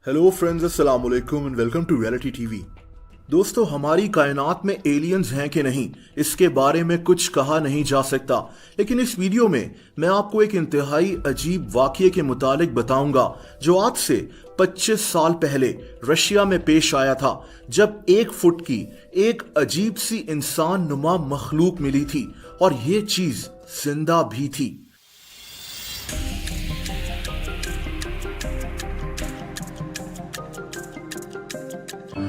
Hello friends, अस्सलाम वालेकुम and welcome to reality TV. दोस्तों, हमारी कायनात में एलियंस हैं कि नहीं, इसके बारे में कुछ कहा नहीं जा सकता, लेकिन इस वीडियो में मैं आपको एक इंतहाई अजीब वाकये के मुतालिक बताऊंगा जो आज से 25 साल पहले रशिया में पेश आया था, जब 1 फुट की एक अजीब सी इंसान नुमा मखलूक मिली थी और ये चीज जिंदा भी थी।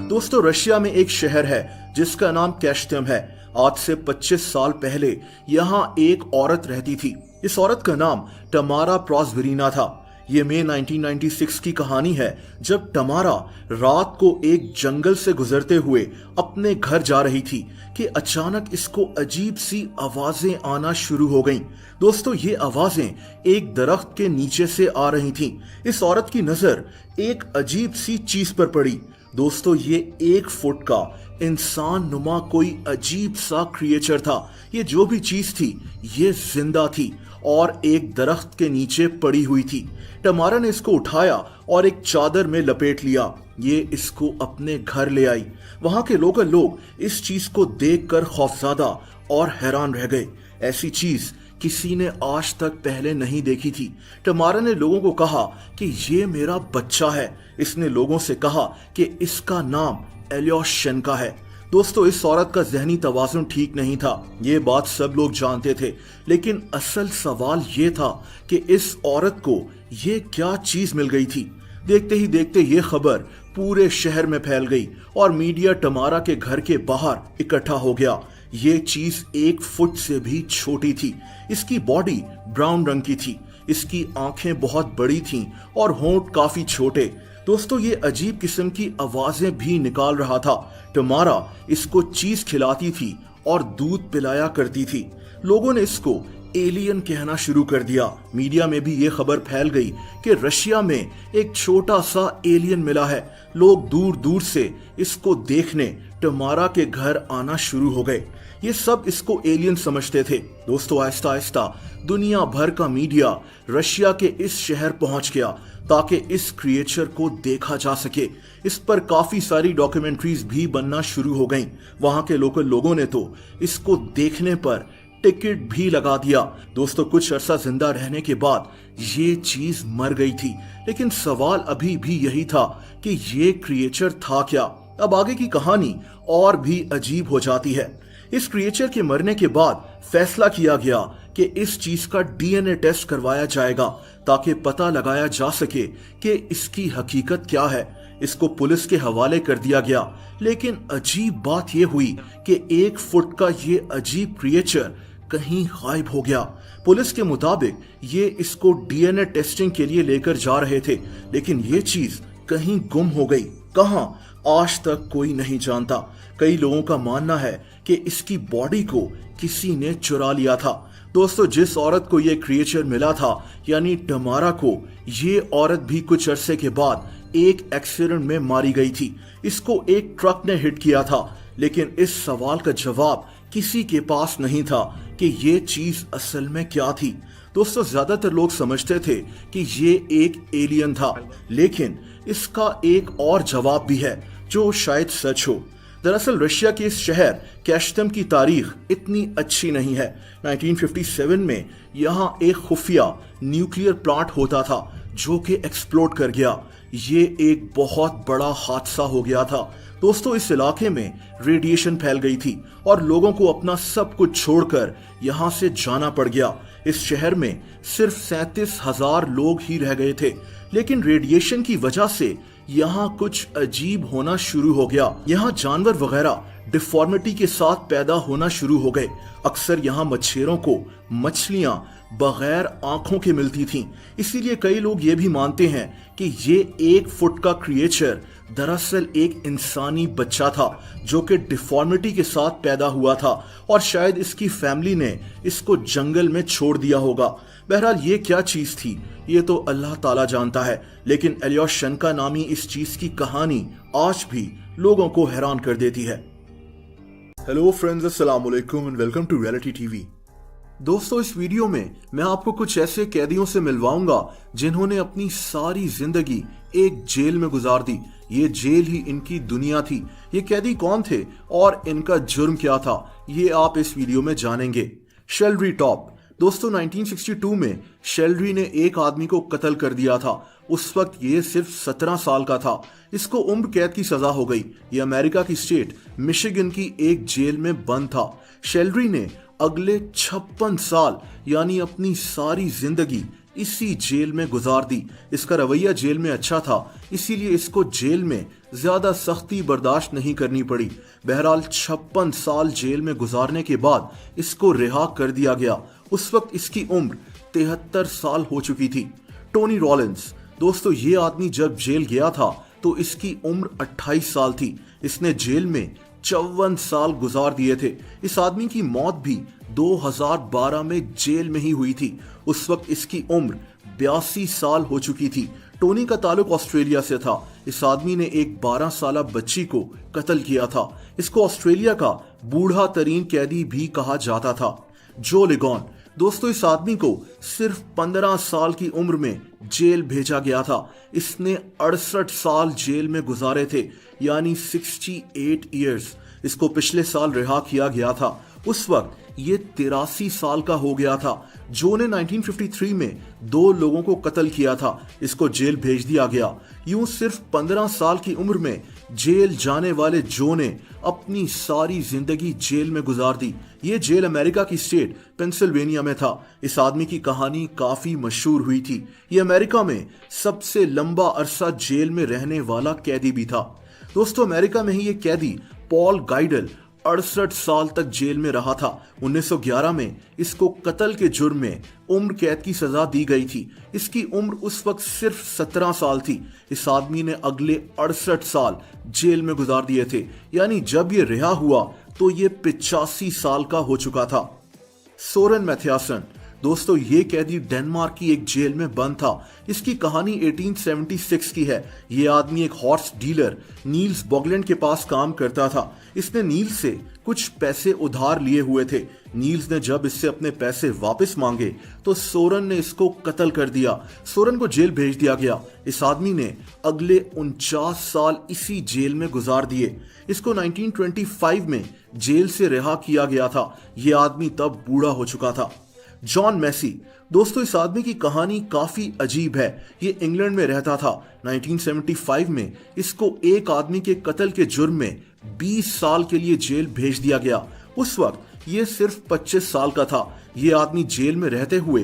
दोस्तों, रशिया में एक शहर है जिसका नाम कैश्तम है। आज से 25 साल पहले यहाँ एक औरत रहती थी। इस औरत का नाम टमारा प्रोज़वेरिना था। ये मई 1996 की कहानी है, जब टमारा रात को एक जंगल से गुजरते हुए अपने घर जा रही थी कि अचानक इसको अजीब सी आवाजें आना शुरू हो गईं। दोस्तों, ये आवाजें एक दरख्त के नीचे से आ रही थीं। इस औरत की नजर एक अजीब सी चीज पर पड़ी। दोस्तों, ये 1 फुट का इंसान नुमा कोई अजीब सा क्रिएचर था। ये जो भी चीज थी ये जिंदा थी और एक दरख्त के नीचे पड़ी हुई थी। टमारा ने इसको उठाया और एक चादर में लपेट लिया। ये इसको अपने घर ले आई। वहां के लोकल लोग इस चीज को देखकर खौफज़दा और हैरान रह गए। ऐसी चीज किसी ने आज तक पहले नहीं देखी थी। टमारा ने लोगों को कहा कि ये मेरा बच्चा है। इसने लोगों से कहा कि इसका नाम एल्योशेन्का है। दोस्तों, इस औरत का जहनी तवाज़ुन ठीक नहीं था, ये बात सब लोग जानते थे, लेकिन असल सवाल ये था कि इस औरत को ये क्या चीज मिल गई थी। देखते ही देखते ये खबर पूरे शहर में फैल गई और मीडिया टमारा के घर के बाहर इकट्ठा हो गया। ये चीज 1 फुट से भी छोटी थी। इसकी बॉडी ब्राउन रंग की थी, इसकी आंखें बहुत बड़ी थीं और होंठ काफी छोटे। दोस्तों, ये अजीब किस्म की आवाजें भी निकाल रहा था। टमारा इसको चीज खिलाती थी और दूध पिलाया करती थी। लोगों ने इसको एलियन कहना शुरू कर दिया। मीडिया में भी ये खबर फैल गई कि रशिया में एक छोटा सा एलियन मिला है। लोग दूर दूर से इसको देखने टमारा के घर आना शुरू हो गए। ये सब इसको एलियन समझते थे। दोस्तों, आहिस्ता आहिस्ता दुनिया भर का मीडिया रशिया के इस शहर पहुंच गया ताकि इस क्रिएचर को देखा जा सके। इस पर काफी सारी डॉक्यूमेंट्रीज भी बनना शुरू हो गईं। वहां के लोकल लोगों ने तो इसको देखने पर टिकट भी लगा दिया। दोस्तों, कुछ अरसा जिंदा रहने के बाद ये चीज मर गई थी, लेकिन सवाल अभी भी यही था कि ये क्रिएचर था क्या। अब आगे की कहानी और भी अजीब हो जाती है। इस क्रिएचर के मरने के बाद फैसला किया गया कि इस चीज का डीएनए टेस्ट करवाया जाएगा ताकि पता लगाया जा सके कि इसकी हकीकत क्या है। इसको पुलिस के हवाले कर दिया गया, लेकिन अजीब बात यह हुई कि 1 फुट का ये अजीब क्रिएचर कहीं गायब हो गया। पुलिस के मुताबिक ये इसको डीएनए टेस्टिंग के लिए लेकर जा रहे थे, लेकिन ये चीज कहीं गुम हो गई। कहां, आज तक कोई नहीं जानता। कई लोगों का मानना है कि इसकी बॉडी को किसी ने चुरा लिया था। दोस्तों, जिस औरत को ये क्रिएचर मिला था, यानी टमारा को, ये औरत भी कुछ अरसे के बाद एक एक्सीडेंट में मारी गई थी। इसको एक ट्रक ने हिट किया था, लेकिन इस सवाल का जवाब किसी के पास नहीं था कि ये चीज असल में क्या थी। दोस्तों, ज्यादातर लोग समझते थे कि ये एक एलियन था, लेकिन इसका एक और जवाब भी है जो शायद सच हो। दरअसल रशिया के इस शहर कैश्तम की तारीख इतनी अच्छी नहीं है। 1957 में यहाँ एक खुफिया न्यूक्लियर प्लांट होता था जो कि एक्सप्लोड कर गया। ये एक बहुत बड़ा हादसा हो गया था। दोस्तों, इस इलाके में रेडिएशन फैल गई थी और लोगों को अपना सब कुछ छोड़कर यहाँ से जाना पड़ गया। इस शहर में सिर्फ 37,000 लोग ही रह गए थे, लेकिन रेडिएशन की वजह से यहाँ कुछ अजीब होना शुरू हो गया। यहाँ जानवर वगैरह डिफॉर्मिटी के साथ पैदा होना शुरू हो गए। अक्सर यहाँ मच्छरों को मछलियां बगैर आंखों के मिलती थीं। इसीलिए कई लोग ये भी मानते हैं कि ये 1 फुट का क्रिएचर दरअसल एक इंसानी बच्चा था जो कि डिफॉर्मिटी के साथ पैदा हुआ था और शायद इसकी फैमिली ने इसको जंगल में छोड़ दिया होगा। बहरहाल, ये क्या चीज थी ये तो अल्लाह ताला जानता है, लेकिन एल्योशेन्का नामी इस चीज की कहानी आज भी लोगों को हैरान कर देती है। हेलो फ्रेंड्स, अस्सलाम वालेकुम and welcome to reality TV. दोस्तों इस वीडियो में मैं आपको कुछ ऐसे कैदियों से मिलवाऊंगा जिन्होंने अपनी सारी जिंदगी एक जेल में गुजार दी। ये जेल ही इनकी दुनिया थी। ये कैदी कौन थे और इनका जुर्म क्या था, ये आप इस वीडियो में जानेंगे। शेल्ड्री टॉप। दोस्तों 1962 में शेल्ड्री ने एक आदमी को कत्ल कर दिया था। उस वक्त ये सिर्फ 17 साल का था। इसको उम्र कैद की सजा हो गई। ये अमेरिका की स्टेट मिशिगन की एक जेल में बंद था। शेल्ड्री ने अगले 56 साल यानी अपनी सारी जिंदगी इसी जेल में गुजार दी। इसका रवैया जेल में अच्छा था, इसीलिए इसको जेल में ज्यादा सख्ती बर्दाश्त नहीं करनी पड़ी। बहरहाल 56 साल जेल में गुजारने के बाद इसको रिहा कर दिया गया। उस वक्त इसकी उम्र 73 साल हो चुकी थी। Tony Rollins. दोस्तों ये आदमी जब जेल गया था तो इसकी उम्र 28 साल थी। इसने जेल में 54 साल गुजार दिए थे। इस आदमी की मौत भी 2012 में जेल में ही हुई थी। उस वक्त इसकी उम्र 82 साल हो चुकी थी। टोनी का ताल्लुक ऑस्ट्रेलिया से था। इस आदमी ने एक 12 साल बच्ची को कत्ल किया था। इसको ऑस्ट्रेलिया का बूढ़ा तरीन कैदी भी कहा जाता था। जो लिगॉन। दोस्तों इस आदमी को सिर्फ 15 साल की उम्र में जेल भेजा गया था। इसने 68 साल जेल में गुजारे थे, यानी 68 इयर्स। इसको पिछले साल रिहा किया गया था। उस वक्त ये 83 साल का हो गया था। जो ने 1953 में 2 लोगों को कत्ल किया था। इसको जेल भेज दिया गया। यूं सिर्फ 15 साल की उम्र में जेल जाने वाले जो ने अपनी सारी जिंदगी जेल में गुजार दी। ये जेल अमेरिका की स्टेट पेंसिल्वेनिया में था। इस आदमी की कहानी काफी मशहूर हुई थी। ये अमेरिका में सबसे लंबा अरसा जेल में रहने वाला कैदी भी था। दोस्तों अमेरिका में ही ये कैदी पॉल गाइडल 68 साल तक जेल में रहा था। 1911 में इसको कत्ल के जुर्म में उम्र कैद की सजा दी गई थी। इसकी उम्र उस वक्त सिर्फ 17 साल थी। इस आदमी ने अगले 68 साल जेल में गुजार दिए थे, यानी जब ये रिहा हुआ तो ये 85 साल का हो चुका था। सोरेन मैथियासन। दोस्तों ये कैदी डेनमार्क की एक जेल में बंद था। इसकी कहानी 1876 की है। ये आदमी एक हॉर्स डीलर नील्स बॉगलैंड के पास काम करता था। इसने नील्स से कुछ पैसे उधार लिए हुए थे। नील्स ने जब इससे अपने पैसे वापस मांगे तो सोरेन ने इसको कत्ल कर दिया। सोरेन को जेल भेज दिया गया। इस आदमी ने अगले 49 साल इसी जेल में गुजार दिए। इसको 1925 में जेल से रिहा किया गया था। यह आदमी तब बूढ़ा हो चुका था। जॉन मैसी। दोस्तों इस आदमी की कहानी काफी अजीब है। ये इंग्लैंड में रहता था। 1975 में इसको एक आदमी के कत्ल के जुर्म में 20 साल के लिए जेल भेज दिया गया। उस वक्त ये सिर्फ 25 साल का था। ये आदमी जेल में रहते हुए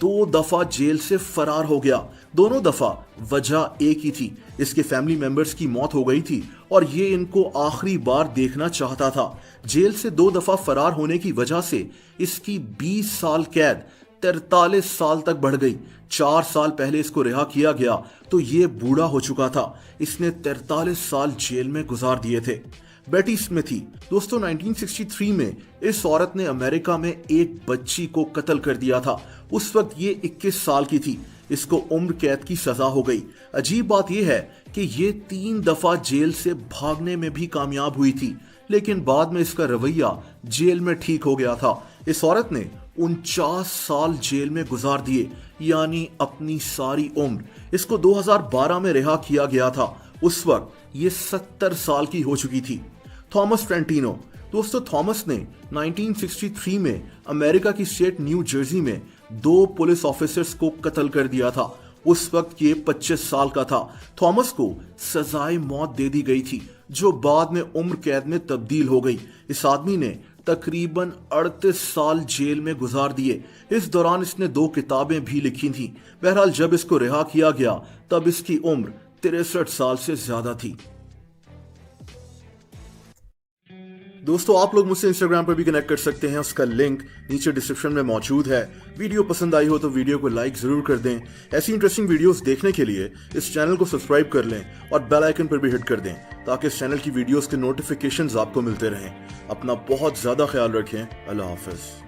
2 दफा जेल से फरार हो गया। दोनों दफा वजह एक ही थी। इसके फैमिली मेंबर्स की मौत हो गई थी और ये इनको आखिरी बार देखना चाहता था। जेल से 2 दफा फरार होने की वजह से इसकी 20 साल कैद 43 साल तक बढ़ गई। 4 साल पहले इसको रिहा किया गया तो ये बूढ़ा हो चुका था। इसने 43 साल जेल में गुजार दिए थे। बेटी स्मिथी। दोस्तों 1963 में इस औरत ने अमेरिका में एक बच्ची को कत्ल कर दिया था। उस वक्त ये 21 साल की थी। इसको उम्र कैद की सजा हो गई। अजीब बात यह है कि ये 3 दफा जेल से भागने में भी कामयाब हुई थी, लेकिन बाद में इसका रवैया जेल में ठीक हो गया था। इस औरत ने 49 साल जेल में गुजार दिए, यानी अपनी सारी उम्र। इसको 2012 में रिहा किया गया था। उस वक्त ये 70 साल की हो चुकी थी। Thomas Tarantino. दोस्तों थॉमस ने 1963 में अमेरिका की स्टेट न्यू जर्सी में 2 पुलिस ऑफिसर्स को कत्ल कर दिया था। उस वक्त ये 25 साल का था। थॉमस को सजाए मौत दे दी गई थी, जो बाद में उम्र कैद में तब्दील हो गई। इस आदमी ने तकरीबन 38 साल जेल में गुजार दिए। इस दौरान इसने 2 किताबें भी लिखी थीं। बहरहाल जब इसको रिहा किया गया तब इसकी उम्र 63 साल से ज्यादा थी। दोस्तों आप लोग मुझसे इंस्टाग्राम पर भी कनेक्ट कर सकते हैं। उसका लिंक नीचे डिस्क्रिप्शन में मौजूद है। वीडियो पसंद आई हो तो वीडियो को लाइक जरूर कर दें। ऐसी इंटरेस्टिंग वीडियोस देखने के लिए इस चैनल को सब्सक्राइब कर लें और बेल आइकन पर भी हिट कर दें, ताकि इस चैनल की वीडियोस के नोटिफिकेशंस आपको मिलते रहें। अपना बहुत ज्यादा ख्याल रखें। अल्लाह हाफिज।